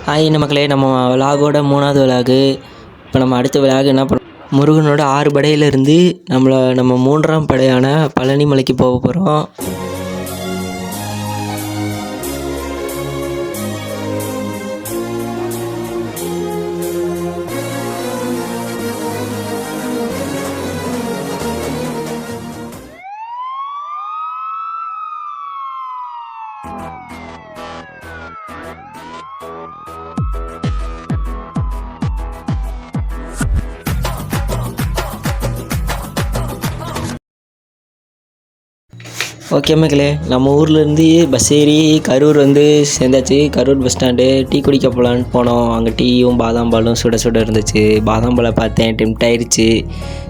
Hi மக்களே, நம்ம விலாகோட 3வது விலாகு. இப்போ நம்ம அடுத்த விலாகு என்ன பண்ண, முருகனோட 6 படையிலேருந்து நம்ம 3ஆம் படையான பழனி மலைக்கு போக போகிறோம். ஓகே மக்களே, நம்ம ஊர்லேருந்து பஸ் ஏறி கரூர் சேர்ந்தாச்சு. கரூர் பஸ் ஸ்டாண்டு டீ குடிக்க போகலான்னு போனோம். அங்கே டீயும் பாதாம் பாலும் சுட சுட இருந்துச்சு. பாதாம் பாலை பார்த்தேன், டெம்ட் ஆயிடுச்சு.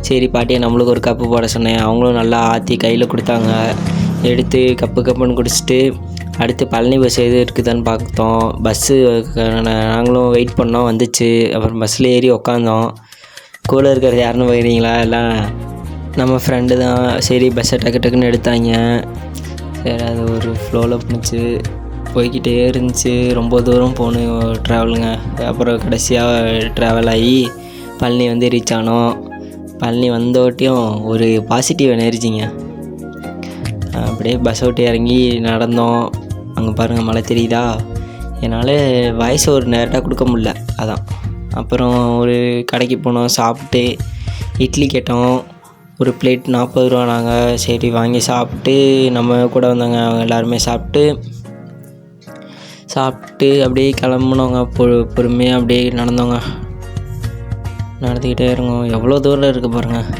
சரி பாட்டியை நம்மளுக்கு ஒரு கப்பு போட சொன்னேன். அவங்களும் நல்லா ஆற்றி கையில் கொடுத்தாங்க. எடுத்து கப்புன்னு குடிச்சிட்டு அடுத்து பழனி பஸ் எது இருக்குதான்னு பார்த்தோம். பஸ்ஸு நாங்களும் வெயிட் பண்ணோம், வந்துச்சு. அப்புறம் பஸ்ஸில் ஏறி உக்காந்தோம். கூட இருக்கிறது யாருன்னு பார்க்குறீங்களா? எல்லாம் நம்ம ஃப்ரெண்டு தான். சரி பஸ்ஸை டக்குன்னு எடுத்தாங்க. சரி அது ஒரு ஃப்ளோவில் போணுச்சு, போய்கிட்டே இருந்துச்சு. ரொம்ப தூரம் போகணும் ட்ராவலுங்க. அப்புறம் கடைசியாக ட்ராவல் ஆகி பழனி ரீச் ஆனோம். பழனி வந்தோட்டியும் ஒரு பாசிட்டிவ் எனர்ஜிங்க. அப்படியே பஸ் விட்டு இறங்கி நடந்தோம். அங்கே பாருங்கள், மழை தெரியுதா? என்னால் வாய்ஸ் ஒரு நேரட்டாக கொடுக்க முடில, அதான். அப்புறம் ஒரு கடைக்கு போனோம், சாப்பிட்டு இட்லி கேட்டோம். ஒரு பிளேட் 40 ரூபா. நாங்கள் சரி வாங்கி சாப்பிட்டு நம்ம கூட வந்தவங்க அவங்க எல்லாருமே சாப்பிட்டு அப்படியே கிளம்புனோங்க. பொறுமையாக அப்படியே நடந்தோங்க. நடந்துக்கிட்டே இருங்கோம். எவ்வளோ தூரம் இருக்குது பாருங்கள்.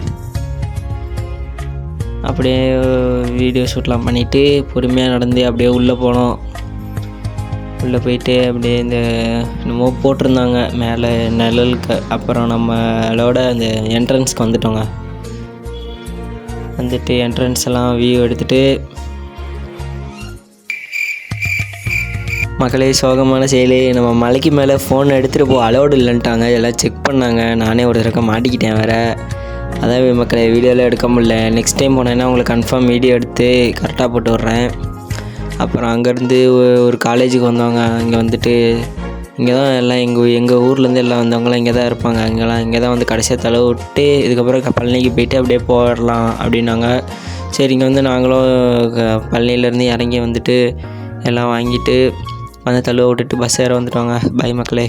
அப்படியே வீடியோ ஷூட்லாம் பண்ணிவிட்டு பொறுமையாக நடந்து அப்படியே உள்ளே போனோம். உள்ளே போயிட்டு அப்படியே இந்த என்னமோ போட்டிருந்தாங்க மேலே நிழலுக்கு. அப்புறம் நம்மளோட அந்த என்ட்ரன்ஸ்க்கு வந்துட்டோங்க. என்ட்ரன்ஸ் எல்லாம் வியூ எடுத்துகிட்டு மக்களே, சோகமான செயலு. நம்ம மலைக்கு மேலே ஃபோன் எடுத்துகிட்டு அலோடு இல்லைன்ட்டாங்க. எல்லாம் செக் பண்ணாங்க. நானே ஒரு தடவை மாட்டிக்கிட்டேன் வேறு. அதான் மக்களே வீடியோவில் எடுக்க முடியல. நெக்ஸ்ட் டைம் போனேன்னா உங்களுக்கு கன்ஃபார்ம் வீடியோ எடுத்து கரெக்டாக போட்டு விட்றேன். அப்புறம் அங்கேருந்து ஒரு காலேஜுக்கு வந்தவங்க. இங்கே இங்கே தான் எல்லாம் எங்கள் ஊர்லேருந்து எல்லாம் வந்தவங்களாம் இங்கே தான் இருப்பாங்க. இங்கே தான் கடைசியாக தலை விட்டு இதுக்கப்புறம் பழனிக்கு போய்ட்டு அப்படியே போயிடலாம் அப்படின்னாங்க. சரி இங்கே நாங்களும் பழனியிலேருந்து இறங்கி எல்லாம் வாங்கிட்டு தழுவ விட்டுட்டு பஸ் ஏற வந்துட்டோங்க. பை மக்களே.